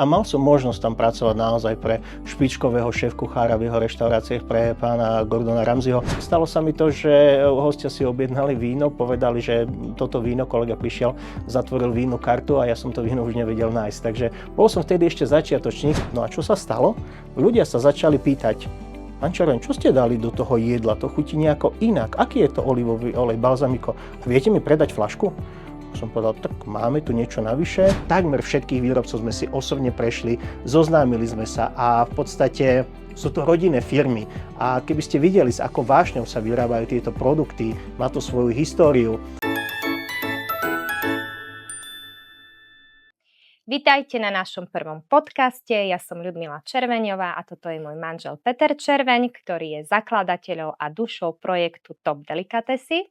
a mal som možnosť tam pracovať naozaj pre špičkového šéfkuchára v jeho reštauráciách, pre pána Gordona Ramsayho. Stalo sa mi to, že hostia si objednali víno, povedali, že toto víno, kolega prišiel, zatvoril vínu kartu a ja som to víno už nevedel nájsť. Takže bol som vtedy ešte začiatočník. No a čo sa stalo? Ľudia sa začali pýtať: Pán Červeň, čo ste dali do toho jedla? To chutí nejako inak. Aký je to olivový olej, balzamiko? A viete mi predať fľašku? Som povedal, tak máme tu niečo navyše. Takmer všetkých výrobcov sme si osobne prešli, zoznámili sme sa a v podstate sú to rodinné firmy. A keby ste videli, s akou vášňou sa vyrábajú tieto produkty, má to svoju históriu. Vitajte na našom prvom podcaste, ja som Ľudmila Červeňová a toto je môj manžel Peter Červeň, ktorý je zakladateľom a dušou projektu Top Delicatessy.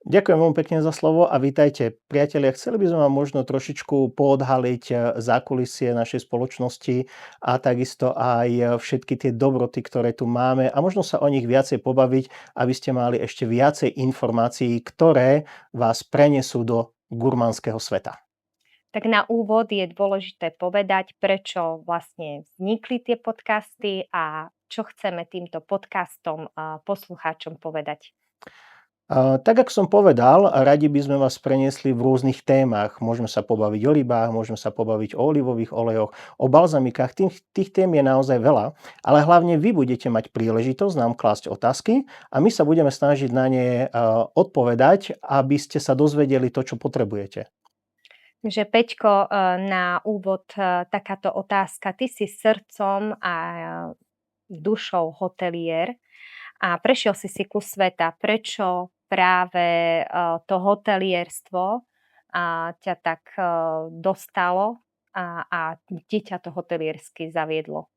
Ďakujem veľmi pekne za slovo a vítajte. Priatelia, chceli by sme vám možno trošičku poodhaliť zákulisie našej spoločnosti a takisto aj všetky tie dobroty, ktoré tu máme a možno sa o nich viacej pobaviť, aby ste mali ešte viacej informácií, ktoré vás prenesú do gurmánskeho sveta. Tak na úvod je dôležité povedať, prečo vlastne vznikli tie podcasty a čo chceme týmto podcastom poslucháčom povedať. Tak, ako som povedal, radi by sme vás preniesli v rôznych témach. Môžeme sa pobaviť o rybách, môžeme sa pobaviť o olivových olejoch, o balzamikách. Tých tém je naozaj veľa, ale hlavne vy budete mať príležitosť nám klásť otázky a my sa budeme snažiť na ne odpovedať, aby ste sa dozvedeli to, čo potrebujete. Takže Peťko, na úvod takáto otázka. Ty si srdcom a dušou hotelier a prešiel si kus sveta. Prečo práve to hotelierstvo ťa tak dostalo a kde ťa to hoteliersky zaviedlo?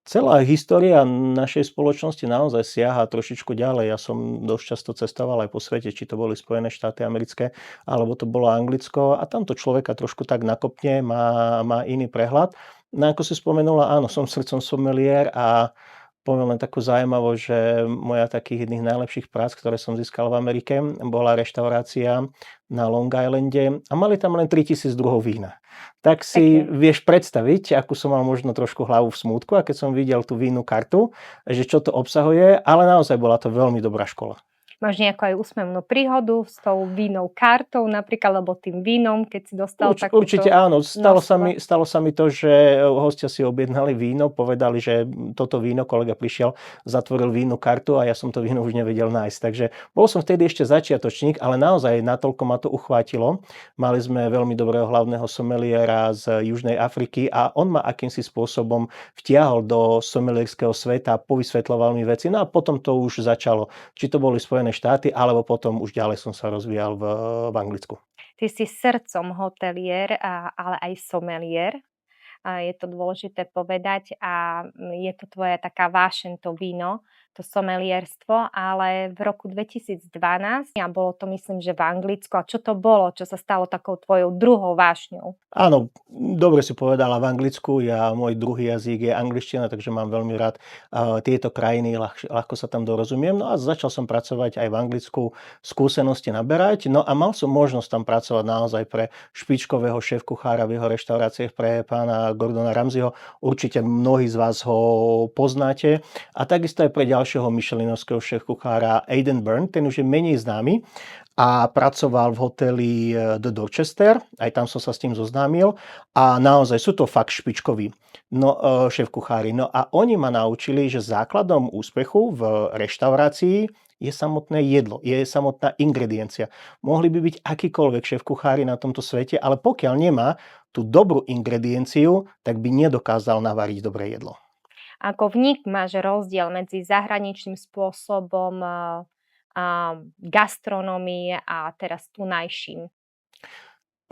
Celá história našej spoločnosti naozaj siaha trošičku ďalej. Ja som dosť často cestoval aj po svete, či to boli Spojené štáty americké, alebo to bolo Anglicko a tamto človeka trošku tak nakopne, má iný prehľad. No ako si spomenula, áno, som srdcom sommelier a poviem len takú zaujímavosť, že moja takých jedných najlepších prác, ktoré som získal v Amerike, bola reštaurácia na Long Islande a mali tam len 3000 druhov vína. Tak si vieš predstaviť, akú som mal možno trošku hlavu v smútku a keď som videl tú vínu kartu, že čo to obsahuje, ale naozaj bola to veľmi dobrá škola. Máš nejakú aj úsmevnú príhodu s tou vínou kartou napríklad, alebo tým vínom, keď si dostal takúto... Určite áno. Stalo sa mi to, že hostia si objednali víno, povedali, že toto víno, kolega prišiel, zatvoril vínu kartu a ja som to víno už nevedel nájsť. Takže bol som vtedy ešte začiatočník, ale naozaj natoľko ma to uchvátilo. Mali sme veľmi dobrého hlavného someliera z Južnej Afriky a on ma akýmsi spôsobom vtiahol do somelierského sveta, povysvetľoval mi veci, no a potom to už začalo. Či to boli Spojené štáty, alebo potom už ďalej som sa rozvíjal v Anglicku. Ty si srdcom hotelier, ale aj somelier. Je to dôležité povedať a je to tvoja taká vášeň, to víno, to somelierstvo, ale v roku 2012 a bolo to myslím, že v Anglicku. A čo to bolo? Čo sa stalo takou tvojou druhou vášňou? Áno, dobre si povedala, v Anglicku. Môj druhý jazyk je angličtina, takže mám veľmi rád tieto krajiny, ľahko sa tam dorozumiem. No a začal som pracovať aj v Anglicku, skúsenosti naberať. No a mal som možnosť tam pracovať naozaj pre špičkového šéfkuchára v jeho reštauráciách, pre pána Gordona Ramsayho. Určite mnohí z vás ho poznáte. A takisto aj pre ďalšieho michelinovského šéfkuchára Aidan Byrne, ten už je menej známy a pracoval v hoteli The Dorchester, aj tam som sa s tým zoznámil a naozaj sú to fakt špičkoví šéfkuchári. No a oni ma naučili, že základom úspechu v reštaurácii je samotné jedlo, je samotná ingrediencia. Mohli by byť akýkoľvek šéfkuchári na tomto svete, ale pokiaľ nemá tú dobrú ingredienciu, tak by nedokázal navariť dobré jedlo. Ako vnímaš rozdiel medzi zahraničným spôsobom gastronómie a teraz tunajším?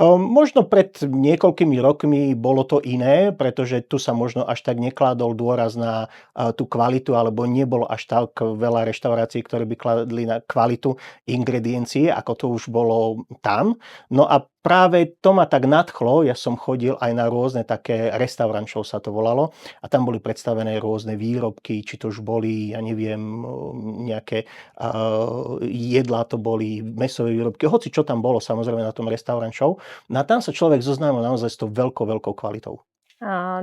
Možno pred niekoľkými rokmi bolo to iné, pretože tu sa možno až tak nekládol dôraz na tú kvalitu, alebo nebolo až tak veľa reštaurácií, ktoré by kladli na kvalitu ingrediencií, ako to už bolo tam. No a práve to ma tak nadchlo, ja som chodil aj na rôzne také restaurant show sa to volalo a tam boli predstavené rôzne výrobky, či to už boli, ja neviem, nejaké jedlá, to boli mäsové výrobky, hoci čo tam bolo samozrejme na tom restaurant show. No a tam sa človek zoznámil naozaj s tou veľkou kvalitou.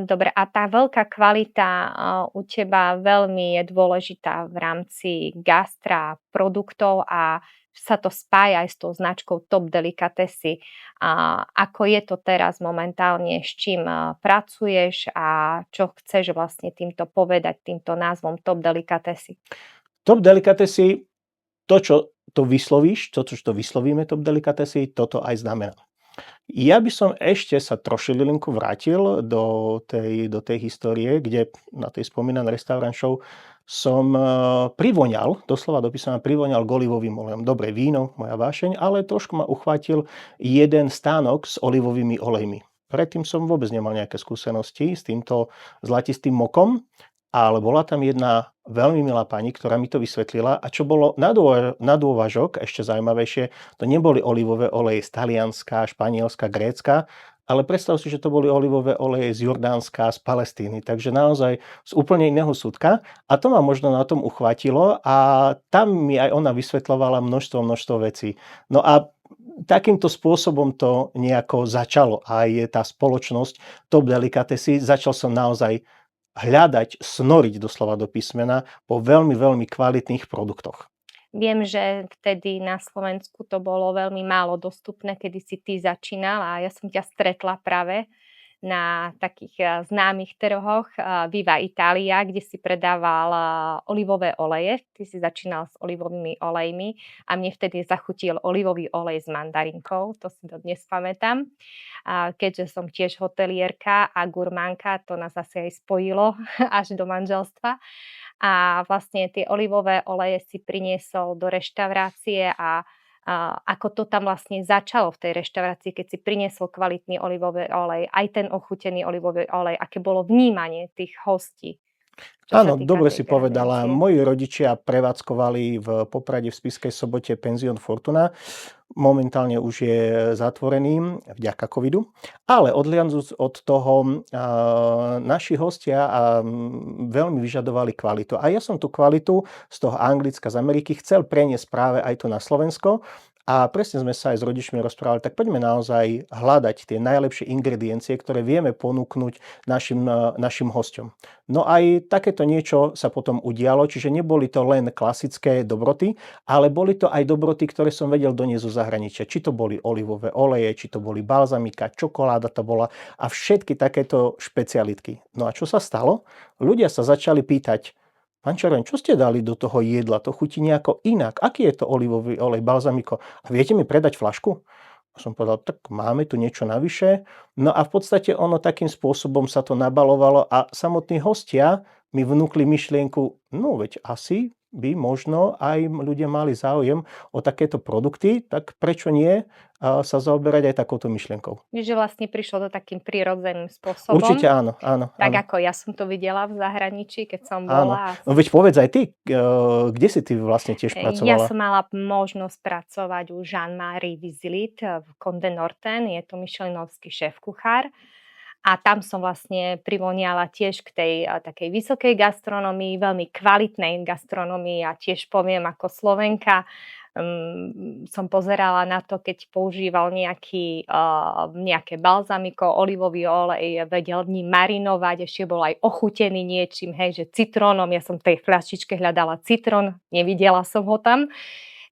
Dobre, a tá veľká kvalita, u teba veľmi je dôležitá v rámci gastra, produktov a sa to spája aj s tou značkou Top Delicatessy. Ako je to teraz momentálne, s čím, pracuješ a čo chceš vlastne týmto povedať, týmto názvom Top Delicatessy? Top Delicatessy, to, čo to vyslovíš, to, čo to vyslovíme Top Delicatessy, toto aj znamená. Ja by som ešte sa trošilinku vrátil do tej histórie, kde na tej spomínanej Restaurant Show som privoňal, doslova do písmena privoňal k olivovým olejom. Dobre, víno, moja vášeň, ale trošku ma uchvátil jeden stánok s olivovými olejmi. Predtým som vôbec nemal nejaké skúsenosti s týmto zlatistým mokom, ale bola tam jedna veľmi milá pani, ktorá mi to vysvetlila a čo bolo na dôvažok, ešte zaujímavejšie, to neboli olivové oleje z Talianska, Španielska, Grécka, ale predstav si, že to boli olivové oleje z Jordánska, z Palestíny, takže naozaj z úplne iného súdka a to ma možno na tom uchvátilo a tam mi aj ona vysvetľovala množstvo vecí. No a takýmto spôsobom to nejako začalo aj tá spoločnosť Top Delicatessy. Začal som naozaj hľadať, snoriť doslova do písmena po veľmi kvalitných produktoch. Viem, že vtedy na Slovensku to bolo veľmi málo dostupné, kedy si ty začínal a ja som ťa stretla práve na takých známych trhoch Viva Italia, kde si predával olivové oleje. Ty si začínal s olivovými olejmi a mne vtedy zachutil olivový olej s mandarinkou, to si dodnes pamätám. Keďže som tiež hotelierka a gurmánka, to nás asi aj spojilo až do manželstva. A vlastne tie olivové oleje si priniesol do reštaurácie a ako to tam vlastne začalo v tej reštaurácii, keď si priniesol kvalitný olivový olej, aj ten ochutený olivový olej, aké bolo vnímanie tých hostí, čo sa Áno, týka dobre tej si povedala. gradencie? Moji rodičia prevádzkovali v Poprade v Spišskej Sobote penzión Fortuna. Momentálne už je zatvorený vďaka covidu. Ale odhliadnúc od toho, naši hostia veľmi vyžadovali kvalitu. A ja som tú kvalitu z toho Anglicka, z Ameriky chcel preniesť práve aj tu na Slovensko. A presne sme sa aj s rodičmi rozprávali, tak poďme naozaj hľadať tie najlepšie ingrediencie, ktoré vieme ponúknuť našim hosťom. No aj takéto niečo sa potom udialo, čiže neboli to len klasické dobroty, ale boli to aj dobroty, ktoré som vedel doniesť zo zahraničia. Či to boli olivové oleje, či to boli balzamika, čokoláda to bola a všetky takéto špecialitky. No a čo sa stalo? Ľudia sa začali pýtať: Pán Čaroň, čo ste dali do toho jedla? To chutí nejako inak. Aký je to olivový olej, balzamiko? A viete mi predať fľašku? A som povedal, tak máme tu niečo navyše. No a v podstate ono takým spôsobom sa to nabalovalo a samotní hostia mi vnúkli myšlienku, no veď asi by možno aj ľudia mali záujem o takéto produkty, tak prečo nie sa zaoberať aj takouto myšlienkou. Že vlastne prišlo to takým prirodzeným spôsobom, Určite áno. tak ako ja som to videla v zahraničí, keď som Áno. bola. No veď povedz aj ty, kde si ty vlastne tiež Ja pracovala? som mala možnosť pracovať u Jean-Marie Vizlit v Condé Norten, je to michelinovský šéf-kuchár. A tam som vlastne privoniala tiež k tej takej vysokej gastronomii, veľmi kvalitnej gastronomii a tiež poviem ako Slovenka, som pozerala na to, keď používal nejaké balzamiko, olivový olej, vedel ním marinovať, ešte bol aj ochutený niečím, hej, že citrónom. Ja som v tej fľaštičke hľadala citrón, nevidela som ho tam.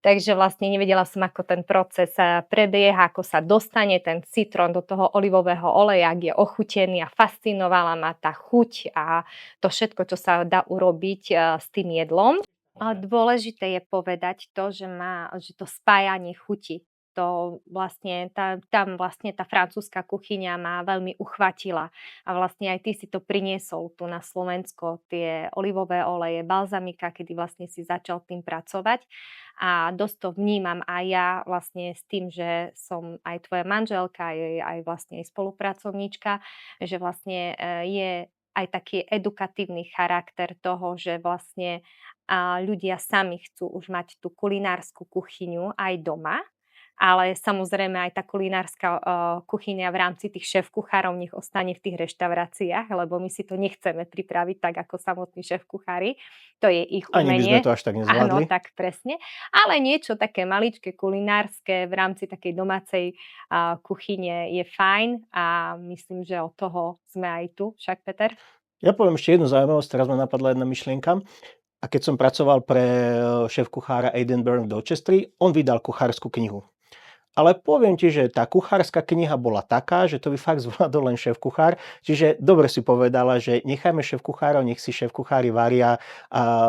Takže vlastne nevedela som, ako ten proces prebieha, ako sa dostane ten citrón do toho olivového oleja, ak je ochutený a fascinovala ma tá chuť a to všetko, čo sa dá urobiť s tým jedlom. A dôležité je povedať to, že to spájanie chuti, to vlastne, tam vlastne tá francúzska kuchyňa ma veľmi uchvatila. A vlastne aj ty si to priniesol tu na Slovensko, tie olivové oleje, balzamika, kedy vlastne si začal tým pracovať. A dosť to vnímam aj ja vlastne s tým, že som aj tvoja manželka, aj vlastne aj spolupracovníčka, že vlastne je aj taký edukatívny charakter toho, že vlastne ľudia sami chcú už mať tú kulinárskú kuchyňu aj doma ale samozrejme aj tá kulinárska kuchyňa v rámci tých šéf-kuchárov nech ostane v tých reštauráciách, lebo my si to nechceme pripraviť tak ako samotní šéf-kuchári. To je ich Ani by sme umenie. to až tak Áno, nezvládli. tak presne. Ale niečo také maličké kulinárske v rámci takej domácej kuchyne je fajn a myslím, že od toho sme aj tu. Však, Peter? Ja poviem ešte jednu zaujímavosť, teraz ma napadla jedna myšlienka. A keď som pracoval pre šéf-kuchára Aidan Byrne v Dorchesteri, on vydal kuchársku knihu. Ale poviem ti, že tá kuchárska kniha bola taká, že to by fakt zvládol len šéf-kuchár. Čiže dobre si povedala, že nechajme šéf-kuchárov, nech si šéf-kuchári varia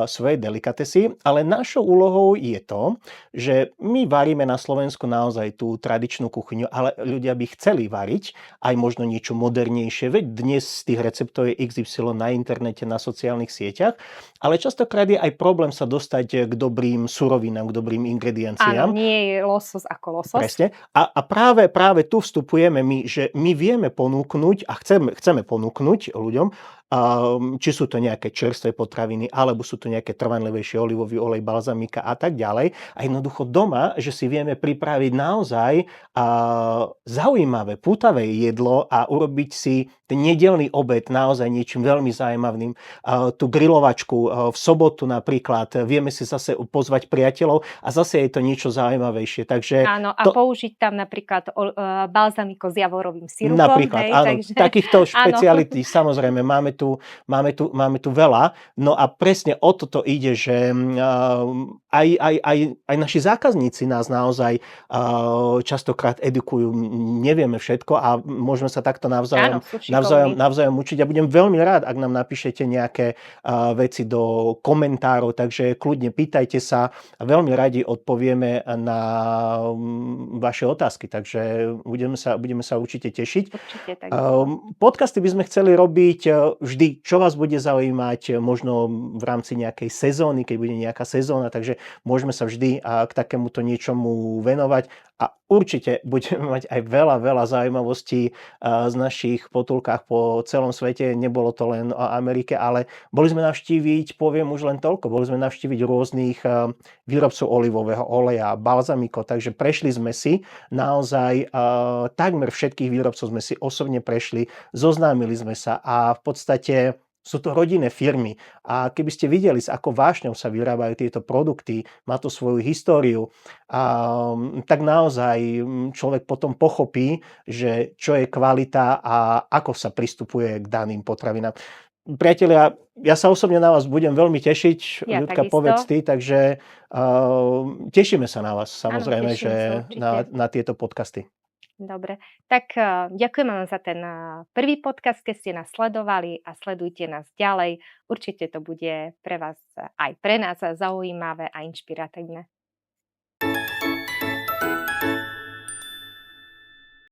svoje delikatesy, ale našou úlohou je to, že my varíme na Slovensku naozaj tú tradičnú kuchyňu, ale ľudia by chceli variť aj možno niečo modernejšie. Veď dnes z tých receptov je XY na internete, na sociálnych sieťach, ale častokrát je aj problém sa dostať k dobrým surovinám, k dobrým Áno, ingredienciám. nie je losos ako losos. Presne. A práve tu vstupujeme my, že my vieme ponúknuť a chceme ponúknuť ľuďom, či sú to nejaké čerstvé potraviny, alebo sú to nejaké trvanlivejšie olivový olej, balzamika a tak ďalej. A jednoducho doma, že si vieme pripraviť naozaj zaujímavé, pútavé jedlo a urobiť si ten nedeľný obed naozaj niečím veľmi zaujímavým. Tú grilovačku v sobotu napríklad vieme si zase pozvať priateľov a zase je to niečo zaujímavejšie. Takže Áno, a to použiť tam napríklad balzamiko s javorovým sirupom, napríklad, hej, áno, takže takýchto áno. špecialití samozrejme máme tu veľa. No a presne o toto ide, že aj naši zákazníci nás naozaj častokrát edukujú. Nevieme všetko a môžeme sa takto Áno, sú šikovní. navzájom učiť. A budem veľmi rád, ak nám napíšete nejaké veci do komentárov, takže kľudne pýtajte sa a veľmi radi odpovieme na vaše otázky. Takže budeme sa určite tešiť. Určite takisto. Podcasty by sme chceli robiť vždy, čo vás bude zaujímať, možno v rámci nejakej sezóny, keď bude nejaká sezóna, takže môžeme sa vždy k takémuto niečomu venovať a určite budeme mať aj veľa zaujímavostí z našich potulkách po celom svete. Nebolo to len o Amerike, ale boli sme navštíviť, poviem už len toľko, boli sme navštíviť rôznych výrobcov olivového oleja, balzamiko, takže prešli sme si naozaj takmer všetkých výrobcov sme si osobne prešli, zoznámili sme sa a v podstate sú to rodinné firmy a keby ste videli, s akou vášňou sa vyrábajú tieto produkty, má to svoju históriu, tak naozaj človek potom pochopí, že čo je kvalita a ako sa pristupuje k daným potravinám. Priatelia, ja sa osobne na vás budem veľmi tešiť, Ja Ľudka, takisto. povedz ty, takže tešíme sa na vás, Áno, samozrejme, teším že sa určite. na tieto podcasty. Dobre, tak ďakujem vám za ten prvý podcast, keď ste nás sledovali a sledujte nás ďalej. Určite to bude pre vás aj pre nás zaujímavé a inšpiratívne.